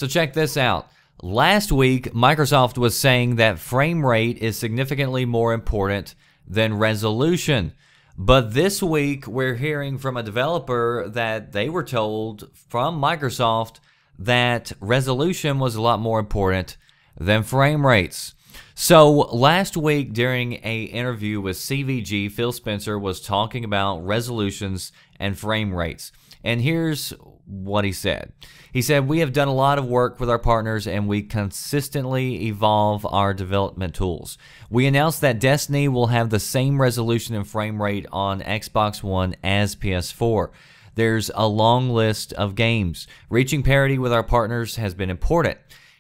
So check this out. Last week, Microsoft was saying that frame rate is significantly more important than resolution. But this week, we're hearing from a developer that they were told from Microsoft that resolution was a lot more important than frame rates. So last week during an interview with CVG, Phil Spencer was talking about resolutions and frame rates. And here's what he said. He said, "We have done a lot of work with our partners and we consistently evolve our development tools. We announced that Destiny will have the same resolution and frame rate on Xbox One as PS4. There's a long list of games. Reaching parity with our partners has been important."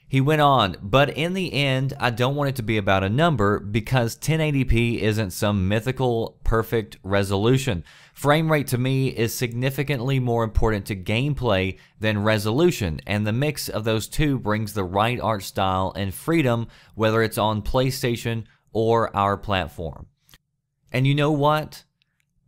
He went on, "But in the end, I don't want it to be about a number because 1080p isn't some mythical perfect resolution. Frame rate to me is significantly more important to gameplay than resolution, and the mix of those two brings the right art style and freedom, whether it's on PlayStation or our platform." And you know what?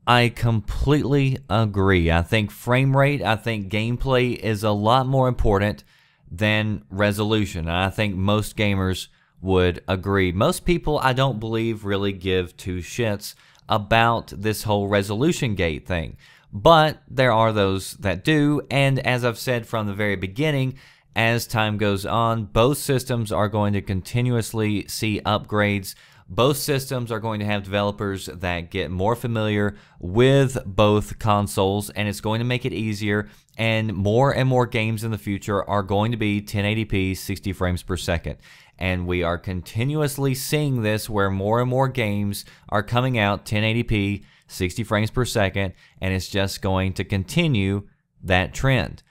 I completely agree. I think frame rate, I think gameplay is a lot more important than resolution. And I think most gamers would agree. Most people, I don't believe, really give two shits about this whole resolution gate thing. But there are those that do, and as I've said from the very beginning, as time goes on, both systems are going to continuously see upgrades. Both systems are going to have developers that get more familiar with both consoles, and it's going to make it easier, and more games in the future are going to be 1080p 60 frames per second. And we are continuously seeing this where more and more games are coming out 1080p 60 frames per second, and it's just going to continue that trend.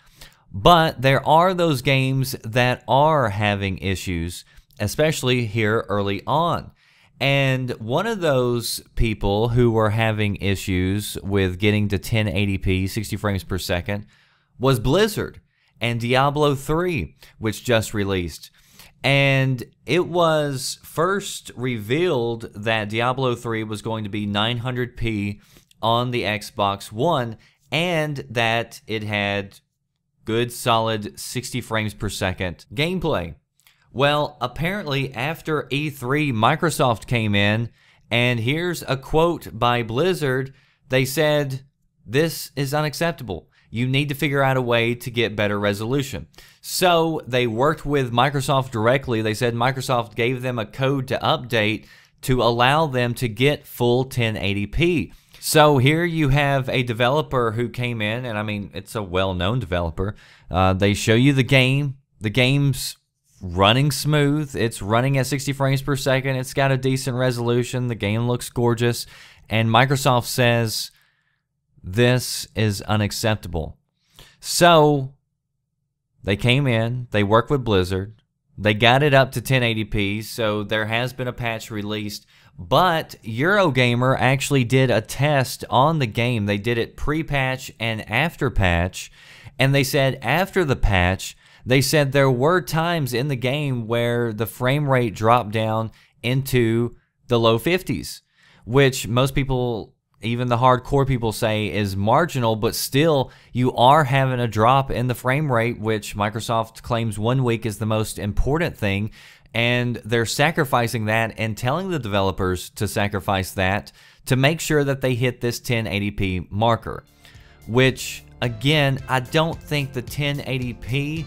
But there are those games that are having issues, especially here early on. And one of those people who were having issues with getting to 1080p 60 frames per second was Blizzard and Diablo 3, which just released. And it was first revealed that Diablo 3 was going to be 900p on the Xbox One and that it had good solid 60 frames per second gameplay. Well, apparently after E3, Microsoft came in, and here's a quote by Blizzard. They said, "This is unacceptable. You need to figure out a way to get better resolution." So they worked with Microsoft directly. They said Microsoft gave them a code to update to allow them to get full 1080p. So here you have a developer who came in, and I mean, it's a well-known developer. They show you the game. The game's running smooth. It's running at 60 frames per second. It's got a decent resolution. The game looks gorgeous. And Microsoft says, "This is unacceptable." So they came in, they worked with Blizzard, they got it up to 1080p, so there has been a patch released. But Eurogamer actually did a test on the game. They did it pre-patch and after patch, and they said after the patch, they said there were times in the game where the frame rate dropped down into the low 50s, which most people, even the hardcore people, say is marginal, but still you are having a drop in the frame rate, which Microsoft claims 1 week is the most important thing, and they're sacrificing that and telling the developers to sacrifice that to make sure that they hit this 1080p marker, which again, I don't think the 1080p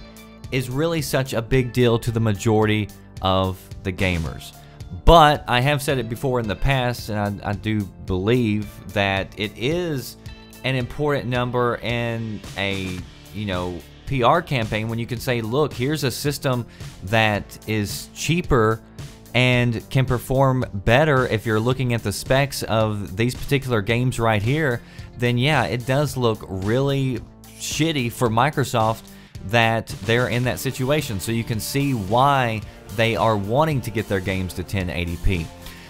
is really such a big deal to the majority of the gamers. But I have said it before in the past, and I do believe that it is an important number in a, PR campaign when you can say, look, here's a system that is cheaper and can perform better if you're looking at the specs of these particular games right here, then yeah, it does look really shitty for Microsoft that they're in that situation. So you can see why they are wanting to get their games to 1080p.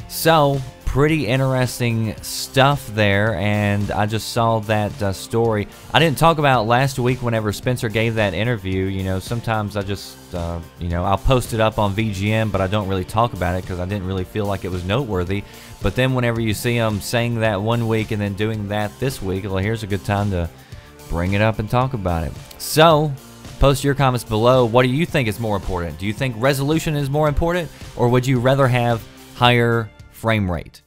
So pretty interesting stuff there, and I just saw that story. I didn't talk about last week whenever Spencer gave that interview. Sometimes I just, I'll post it up on VGM, but I don't really talk about it because I didn't really feel like it was noteworthy. But then whenever you see them saying that 1 week and then doing that this week, well, here's a good time to bring it up and talk about it. So, Post your comments below. What do you think is more important? Do you think resolution is more important, or would you rather have higher frame rate?